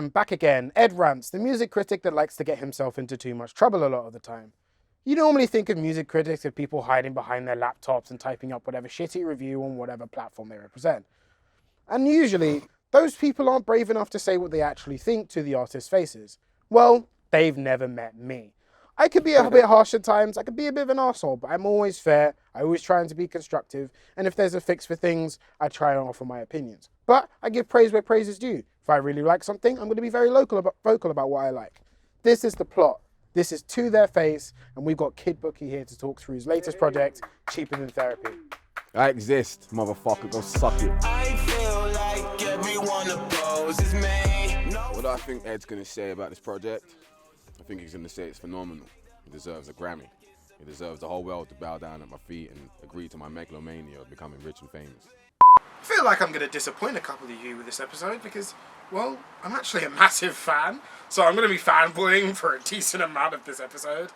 am back again, Ed Rants, the music critic that likes to get himself into too much trouble a lot of the time. You normally think of music critics as people hiding behind their laptops and typing up whatever shitty review on whatever platform they represent. And usually, those people aren't brave enough to say what they actually think to the artist's faces. Well, they've never met me. I could be a bit harsh at times, I could be a bit of an arsehole, but I'm always fair, I always try to be constructive, and if there's a fix for things, I try and offer my opinions. But I give praise where praise is due. If I really like something, I'm going to be very vocal about what I like. This is The Plot. This is To Their Face, and we've got Kid Bookie here to talk through his latest project, Cheaper Than Therapy. I exist, motherfucker, go suck it. I feel like everyone opposes me. What do I think Ed's gonna say about this project? I think he's gonna say it's phenomenal. He deserves a Grammy. He deserves the whole world to bow down at my feet and agree to my megalomania of becoming rich and famous. I feel like I'm going to disappoint a couple of you with this episode because, well, I'm actually a massive fan, so I'm going to be fanboying for a decent amount of this episode.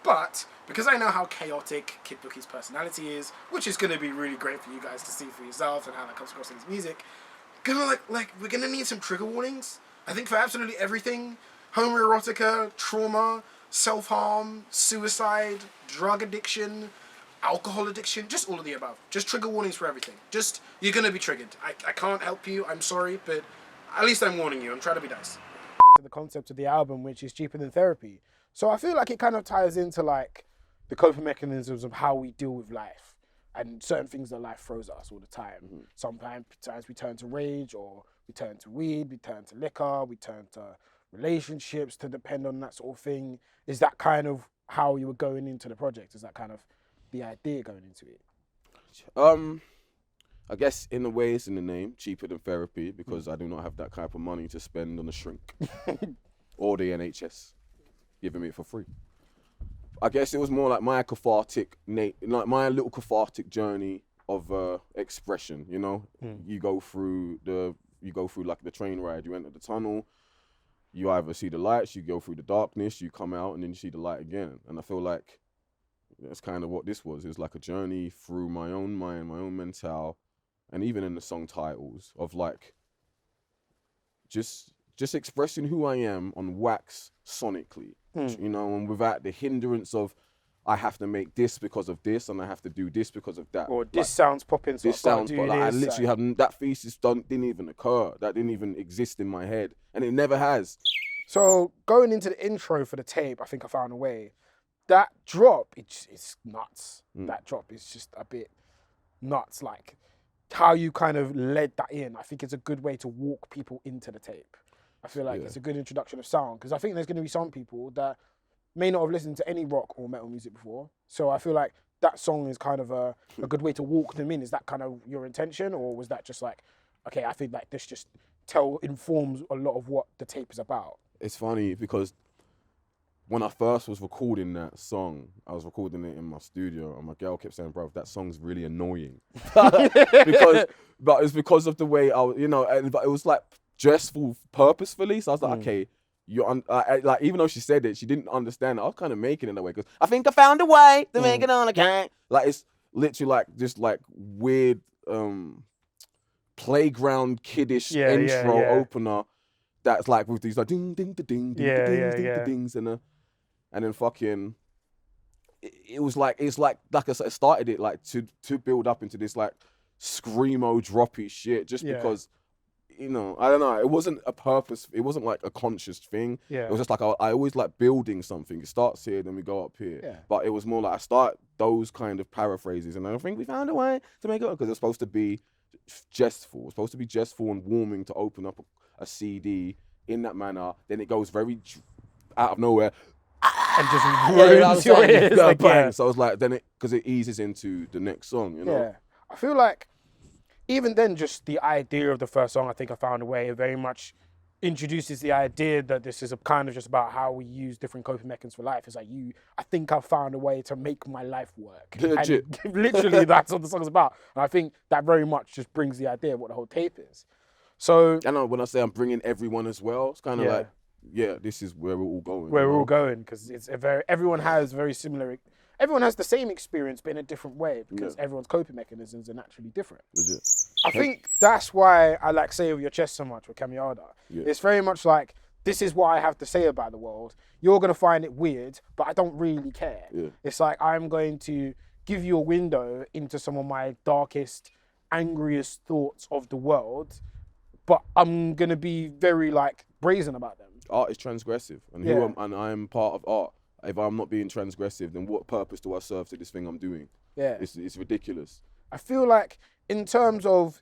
But because I know how chaotic Kid Bookie's personality is, which is going to be really great for you guys to see for yourself and how that comes across in his music, we're going to need some trigger warnings. I think for absolutely everything: homoerotica, trauma, self-harm, suicide, drug addiction, alcohol addiction, just all of the above. Just trigger warnings for everything. Just, you're going to be triggered. I can't help you, I'm sorry, but at least I'm warning you. I'm trying to be nice. Into the concept of the album, which is Cheaper Than Therapy. So I feel like it kind of ties into like the coping mechanisms of how we deal with life and certain things that life throws at us all the time. Mm-hmm. Sometimes we turn to rage, or we turn to weed, we turn to liquor, we turn to relationships to depend on that sort of thing. Is that kind of how you were going into the project? Is that kind of the idea going into it? I guess in a way it's in the name, Cheaper Than Therapy, because I do not have that type of money to spend on a shrink or the NHS giving me it for free. I guess it was more like my my little cathartic journey of expression, you know? You go through like the train ride, you enter the tunnel, you either see the lights, you go through the darkness, you come out, and then you see the light again. And I feel like that's kind of what this was. It was like a journey through my own mind, my own mental, and even in the song titles of like just expressing who I am on wax sonically, you know, and without the hindrance of I have to make this because of this and I have to do this because of that. Or this sounds popping, so this sounds pop. Like, I literally have that thesis didn't even occur. That didn't even exist in my head, and it never has. So going into the intro for the tape, I think I found a way. That drop, it's nuts. That drop is just a bit nuts. Like how you kind of led that in, I think it's a good way to walk people into the tape. I feel like it's a good introduction of sound, because I think there's going to be some people that may not have listened to any rock or metal music before. So I feel like that song is kind of a good way to walk them in. Is that kind of your intention, or was that just like, okay, I think like this just informs a lot of what the tape is about? It's funny because when I first was recording that song, I was recording it in my studio, and my girl kept saying, "Bro, that song's really annoying." But it's because of the way I was, you know, but it was like stressful purposefully. So I was like, okay, like even though she said it, she didn't understand it. I was kind of making it that way because I think I found a way to make it on again. Like it's literally like just like weird playground kiddish intro opener. That's like with these like ding ding ding ding ding dings and then fucking it's like I said, it started it like to build up into this like screamo droppy shit just because, you know, I don't know, it wasn't a purpose, it wasn't like a conscious thing. It was just like I always like building something. It starts here, then we go up here. But it was more like I start those kind of paraphrases, and I think we found a way to make it up because it's supposed to be jestful. It's supposed to be jestful and warming to open up a CD in that manner. Then it goes very out of nowhere and just ruins your ears. Like, bang. So I was like, then because it eases into the next song, you know? Yeah. I feel like even then, just the idea of the first song, I think I found a way, it very much introduces the idea that this is a kind of just about how we use different coping mechanisms for life. It's like I think I found a way to make my life work. Legit. And literally, that's what the song's about. And I think that very much just brings the idea of what the whole tape is. So I know when I say I'm bringing everyone as well, it's kind of like, this is where we're all going. Where we're all going, because everyone has the same experience, but in a different way, because everyone's coping mechanisms are naturally different. Legit. I think that's why I like Say It With Your Chest so much with Camiada. Yeah. It's very much like, this is what I have to say about the world. You're going to find it weird, but I don't really care. Yeah. It's like, I'm going to give you a window into some of my darkest, angriest thoughts of the world, but I'm going to be very like brazen about them. Art is transgressive, and I'm part of art. If I'm not being transgressive, then what purpose do I serve to this thing I'm doing? Yeah. It's ridiculous. I feel like in terms of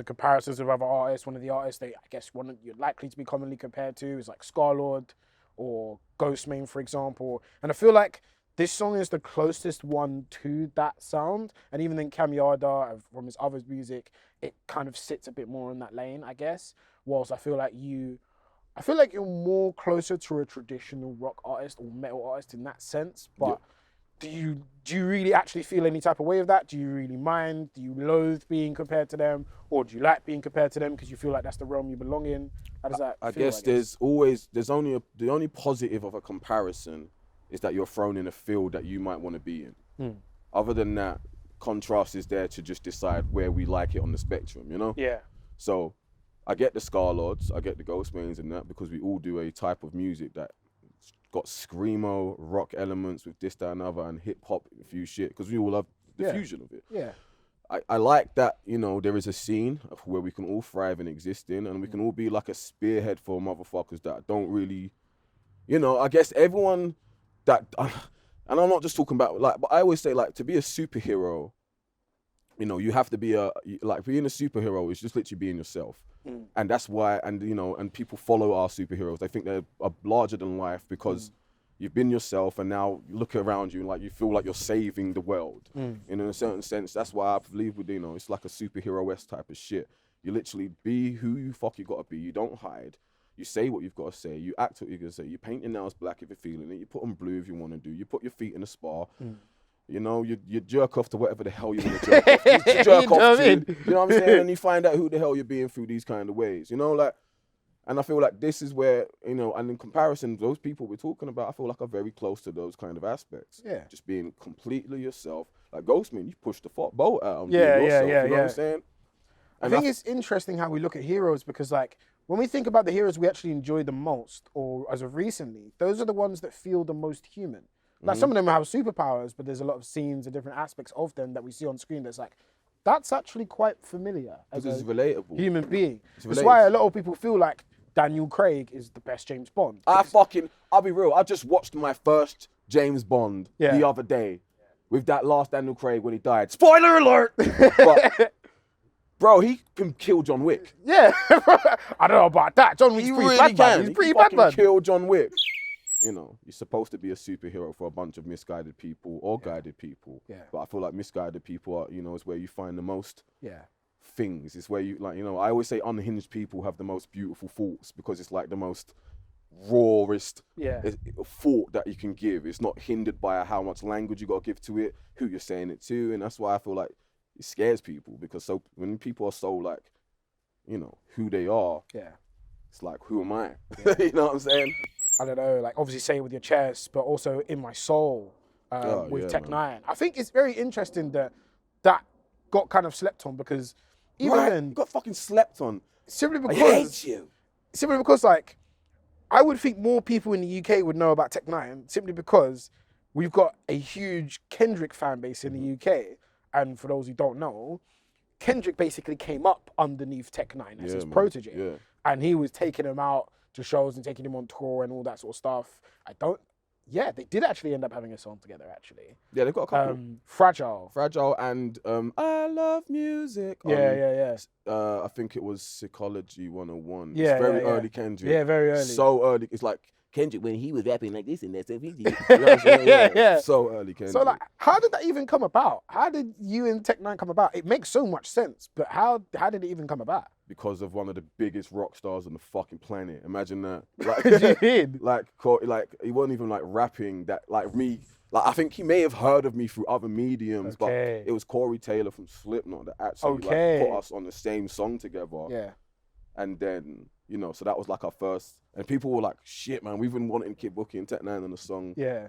comparisons with other artists, one of the artists I guess you're likely to be commonly compared to is like Scarlord or Ghostmane, for example. And I feel like this song is the closest one to that sound. And even then Camiada, from his other music, it kind of sits a bit more in that lane, I guess. Whilst I feel like you're more closer to a traditional rock artist or metal artist in that sense. But do you really actually feel any type of way of that? Do you really mind? Do you loathe being compared to them? Or do you like being compared to them because you feel like that's the realm you belong in? How does that feel, there's only the only positive of a comparison is that you're thrown in a field that you might want to be in. Other than that, contrast is there to just decide where we like it on the spectrum, you know? Yeah. So I get the Scarlords, I get the Ghostmanes and that, because we all do a type of music that got screamo, rock elements with this, that, and other, and hip hop, a few shit, because we all love the fusion of it. Yeah. I like that, you know, there is a scene of where we can all thrive and exist in, and we can all be like a spearhead for motherfuckers that don't really, you know, I guess everyone that, and I'm not just talking about, like, but I always say, like, to be a superhero, you know, you have to be being a superhero is just literally being yourself. And that's why, and you know, and people follow our superheroes. They think they're larger than life because you've been yourself, and now you look around you and like you feel like you're saving the world. And in a certain sense, that's why I believe with, you know, it's like a superhero-esque type of shit. You literally be who you gotta be. You don't hide. You say what you've got to say. You act what you're gonna say. You paint your nails black if you're feeling it. You put them blue if you want to do. You put your feet in a spa. You know, you jerk off to whatever the hell you want to jerk off. You jerk off to, you know what I'm saying? And you find out who the hell you're being through these kind of ways. You know, like, and I feel like this is where, you know, and in comparison, those people we're talking about, I feel like are very close to those kind of aspects. Yeah. Just being completely yourself. Like Ghostman, you push the boat out on Yeah, yourself. yeah, You know what I'm saying? I think it's interesting how we look at heroes, because like when we think about the heroes we actually enjoy the most, or as of recently, those are the ones that feel the most human. Like some of them have superpowers, but there's a lot of scenes and different aspects of them that we see on screen that's like, that's actually quite familiar as Because a it's relatable. human being. That's relatable. why a lot of people feel like Daniel Craig is the best James Bond. I'll be real, I just watched my first James Bond the other day with that last Daniel Craig when he died. Spoiler alert! But, bro, he can kill John Wick. Yeah, I don't know about that. John Wick's pretty bad, man. He's pretty bad, man. Kill John Wick. You know, you're supposed to be a superhero for a bunch of misguided people or guided people. Yeah. But I feel like misguided people are, you know, is where you find the most things. It's where you, like, you know, I always say unhinged people have the most beautiful thoughts because it's like the most rawest thought that you can give. It's not hindered by how much language you got to give to it, who you're saying it to. And that's why I feel like it scares people, because when people are so like, you know, who they are, it's like, who am I? You know what I'm saying? I don't know, like obviously Say It With Your Chest, but also In My Soul with Tech Nine. I think it's very interesting that got kind of slept on, because even then, got fucking slept on. Simply because I hate you. Simply because, like, I would think more people in the UK would know about Tech Nine simply because we've got a huge Kendrick fan base in the UK, and for those who don't know, Kendrick basically came up underneath Tech Nine as his protege, and he was taking him out to shows and taking him on tour and all that sort of stuff. They did actually end up having a song together, actually. Yeah, they've got a couple. Fragile and I Love Music. I think it was Psychology 101. Yeah, it's very early Kendrick. Yeah, very early. So early. It's like Kendrick when he was rapping like this and that stuff. You know what I'm saying? So early Kendrick. So like, how did that even come about? How did you and Tech Nine come about? It makes so much sense, but how did it even come about? Because of one of the biggest rock stars on the fucking planet. Imagine that. Like, you did? Like he wasn't even like rapping that like me. Like, I think he may have heard of me through other mediums, but it was Corey Taylor from Slipknot that actually like, put us on the same song together. Yeah. And then, you know, so that was like our first, and people were like, shit, man, we've been wanting Kid Bookie and Tech Nine on the song. Yeah.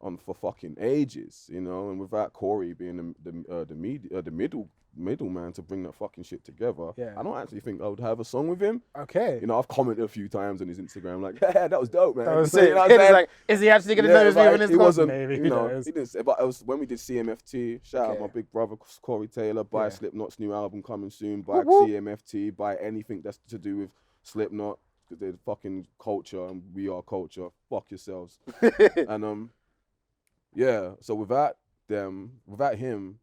on for fucking ages, you know, and without Corey being the middleman to bring that fucking shit together, I don't actually think I would have a song with him. Okay. You know, I've commented a few times on his Instagram, like, yeah, that was dope, man. That was You sick. know what I'm saying? Like, is he actually going to notice me when it's It gone? wasn't, Maybe, you know, he didn't say, but it was when we did CMFT, shout out my big brother, Corey Taylor, buy Slipknot's new album coming soon, buy CMFT, buy anything that's to do with Slipknot, because they're fucking culture and we are culture, fuck yourselves. And, yeah, so without him,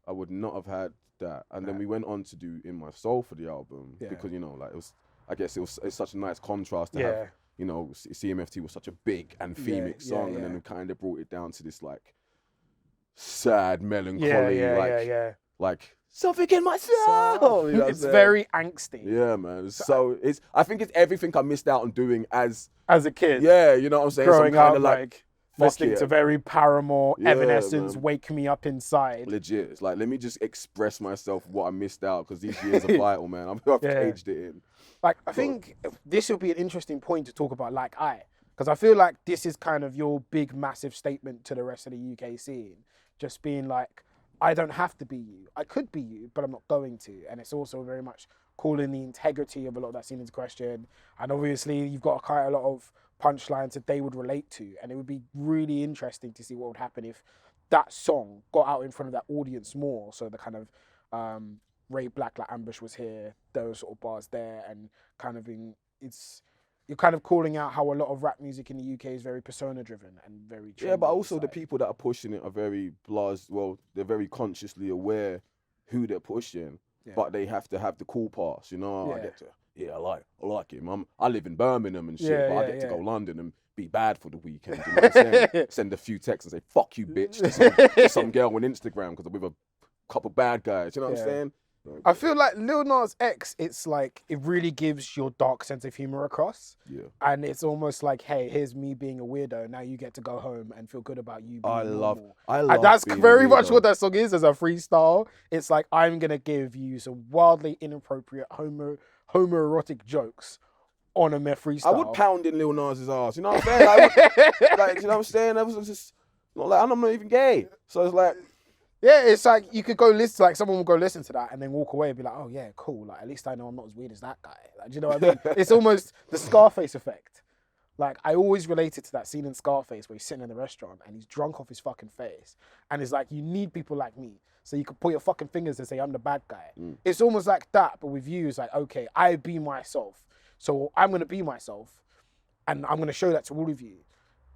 I would not have had that. And then we went on to do In My Soul for the album because, you know, like it's such a nice contrast to have, you know, CMFT was such a big anthemic song, and then we kind of brought it down to this like sad melancholy, like something in my soul. You know it's very angsty. Yeah, man. So I think it's everything I missed out on doing as a kid. Yeah, you know what I'm saying? Growing Some kind up, of like listening to very Paramore, Evanescence, man. Wake Me Up Inside. Legit. It's like, let me just express myself what I missed out, because these years are vital, man. I've caged it in. Like, I think this will be an interesting point to talk about, because I feel like this is kind of your big, massive statement to the rest of the UK scene. Just being like, I don't have to be you. I could be you, but I'm not going to. And it's also very much calling the integrity of a lot of that scene into question. And obviously, you've got quite a lot of punchlines that they would relate to, and it would be really interesting to see what would happen if that song got out in front of that audience more. So the kind of Ray Black, like Ambush was here, those sort of bars there, and kind of you're kind of calling out how a lot of rap music in the UK is very persona driven and very but also the people that are pushing it are very they're very consciously aware who they're pushing, but they have to have the cool pass, you know. I get to I like him. I live in Birmingham and shit, but I get to go London and be bad for the weekend. You know what I'm saying? Send a few texts and say, fuck you, bitch, to some girl on Instagram because I'm with a couple bad guys. You know what I'm saying? I feel like Lil Nas X, it's like, it really gives your dark sense of humor across. Yeah. And it's almost like, hey, here's me being a weirdo. Now you get to go home and feel good about you being normal. I love that's very much what that song is as a freestyle. It's like, I'm going to give you some wildly inappropriate homoerotic jokes on a meth freestyle. I would pound in Lil Nas's ass, you know what I'm saying? You know what I'm saying? That was just, I'm not even gay. So it's like, yeah, it's like you could go listen, like someone will go listen to that and then walk away and be like, oh yeah, cool. Like at least I know I'm not as weird as that guy. Like, do you know what I mean? It's almost the Scarface effect. Like I always related to that scene in Scarface where he's sitting in the restaurant and he's drunk off his fucking face. And it's like, you need people like me. So you can put your fucking fingers and say, I'm the bad guy. It's almost like that, but with you, it's like, okay, I be myself. So I'm going to be myself and I'm going to show that to all of you.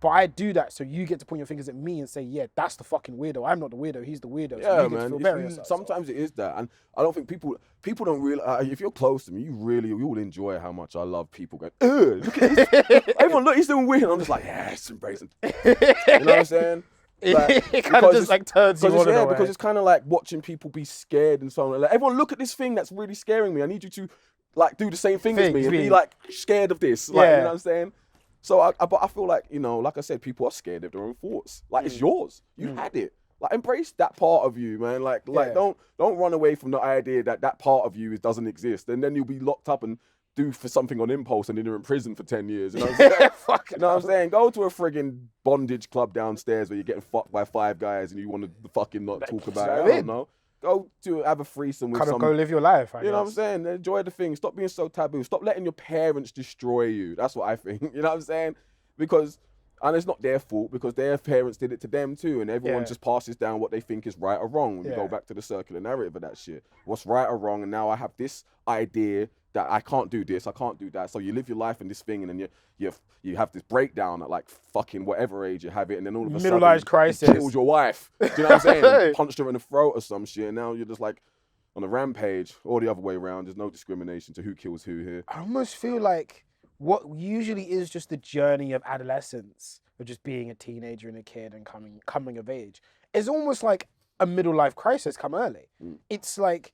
But I do that so you get to point your fingers at me and say, yeah, that's the fucking weirdo. I'm not the weirdo, he's the weirdo. Yeah, so you man. get to feel Sometimes it is that. And I don't think people don't realize, if you're close to me, you will enjoy how much I love people going, look at this. Everyone, look, he's doing weird. And I'm just like, yes, embrace him. You know what I'm saying? Like, it kind of just like turns you on in a way. Because it's kind of like watching people be scared and so on. Like, everyone, look at this thing that's really scaring me. I need you to like do the same thing as me and be like scared of this. Like, you know what I'm saying? So but I feel like, you know, like I said, people are scared of their own thoughts. Like it's yours. You had it. Like embrace that part of you, man. Like don't run away from the idea that part of you doesn't exist, and then you'll be locked up and do for something on impulse, and then you're in prison for 10 years. You know what I'm saying? You know what I'm saying? Go to a friggin' bondage club downstairs where you're getting fucked by 5 guys and you want to fucking not talk about it. I don't know. Go to have a threesome with go live your life, I guess. You know what I'm saying? Enjoy the thing. Stop being so taboo. Stop letting your parents destroy you. That's what I think. You know what I'm saying? And it's not their fault, because their parents did it to them too, and everyone just passes down what they think is right or wrong when you go back to the circular narrative of that shit. What's right or wrong, and now I have this idea that I can't do this, I can't do that. So you live your life in this thing, and then you have this breakdown at like fucking whatever age you have it, and then all of a sudden middle-aged crisis, you killed your wife. Do you know what I'm saying? And punched her in the throat or some shit, and now you're just like on a rampage, or the other way around. There's no discrimination to who kills who here. I almost feel like what usually is just the journey of adolescence, of just being a teenager and a kid and coming of age, is almost like a middle life crisis come early. It's like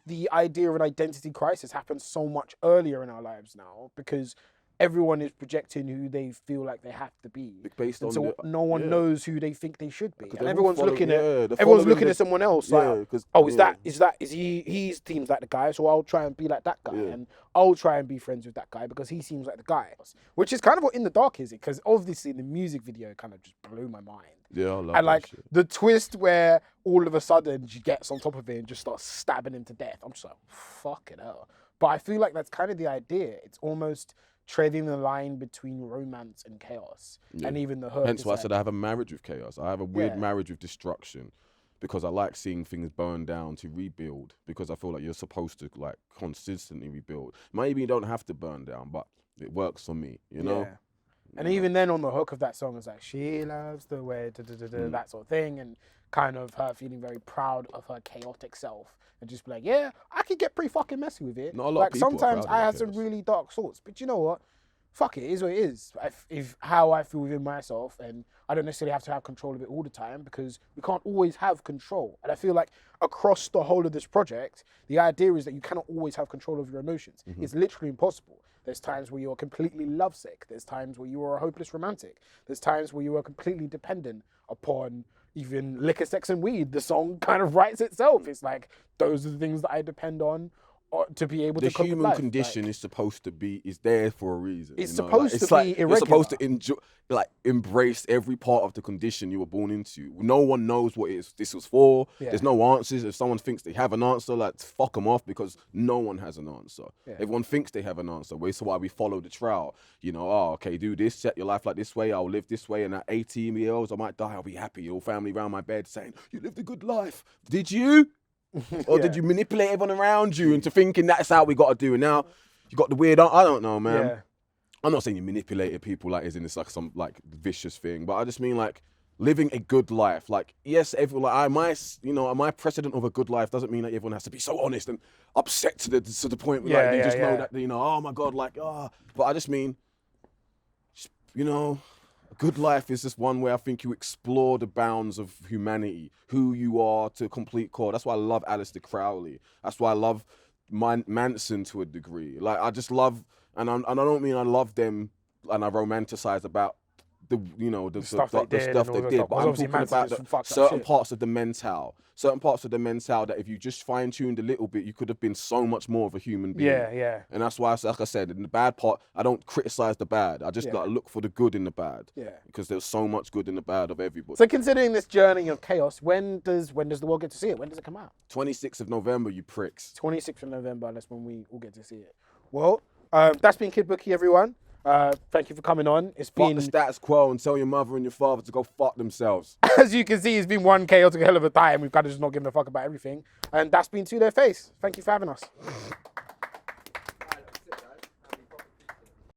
the idea of an identity crisis happens so much earlier in our lives now, because everyone is projecting who they feel like they have to be. Based And on so the, no one yeah. knows who they think they should be. 'Cause And they're all everyone's following- looking yeah, at they're everyone's following looking the- at someone else. yeah, Like, 'cause- oh, yeah. is he seems like the guy, so I'll try and be like that guy, Yeah. and I'll try and be friends with that guy because he seems like the guy. Which is kind of what In the Dark is, because obviously the music video kind of just blew my mind. Yeah, I love And that like shit. the twist where all of a sudden she gets on top of it and just starts stabbing him to death. I'm just like, fuck it hell. But I feel like that's kind of the idea. It's almost treading the line between romance and chaos, and even the hook. Hence is why I like- said I have a marriage with chaos. I have a weird Yeah. marriage with destruction, because I like seeing things burn down to rebuild. Because I feel like you're supposed to like consistently rebuild. Maybe you don't have to burn down, but it works for me. You know. Yeah. And even then, on the hook of that song, it's like she loves the way that sort of thing, and kind of her feeling very proud of her chaotic self, and just be like, yeah, I could get pretty fucking messy with it. Not a lot of Like people are sometimes proud of I their have some chaos. really dark thoughts, but you know what? Fuck it, it is what it is. If how I feel within myself, and I don't necessarily have to have control of it all the time, because we can't always have control. And I feel like across the whole of this project, the idea is that you cannot always have control of your emotions. It's literally impossible. There's times where you're completely lovesick. There's times where you are a hopeless romantic. There's times where you are completely dependent upon even liquor, sex, and weed. The song kind of writes itself. It's like, those are the things that I depend on to be able The to cope with human life. condition Like, is supposed to be is there for a reason. It's you know? supposed it's to like, be You're supposed to irregular. enjoy, like embrace every part of the condition you were born into. No one knows what this was for. Yeah. There's no answers. If someone thinks they have an answer, like fuck them off, because no one has an answer. Yeah. Everyone thinks they have an answer. That's why we follow the trial. You know, oh, okay, do this, set your life like this way. I'll live this way, and at 18 years I might die. I'll be happy. Your family around my bed saying, "You lived a good life." Did you? Or did Yeah. you manipulate everyone around you into thinking that's how we got to do it? Now you got the weird. I don't know, man. Yeah. I'm not saying you manipulated people like as in it's like some like vicious thing, but I just mean like living a good life. Like yes, everyone like my precedent of a good life doesn't mean that everyone has to be so honest and upset to the point where like, they just know that oh my god, like But I just mean, a good life is just one where I think you explore the bounds of humanity, who you are to a complete core. That's why I love Aleister Crowley. That's why I love Manson to a degree. Like I just love, and I don't mean I love them and I romanticize about the stuff they did, but I'm Obviously talking Manson about did some fucked up certain shit. parts of the mental that if you just fine tuned a little bit, you could have been so much more of a human being. Yeah. And that's why, like I said, in the bad part, I don't criticize the bad. I just like look for the good in the bad. Yeah. Because there's so much good in the bad of everybody. So considering this journey of chaos, when does the world get to see it? When does it come out? 26th of November, you pricks. 26th of November, that's when we all get to see it. Well, that's been Kid Bookie, everyone. Thank you for coming on. It's Fuck been, the status quo and tell your mother and your father to go fuck themselves. as you can see, it's been one chaotic hell of a time. We've kind of just not given a fuck about everything. And that's been To Their Face. Thank you for having us.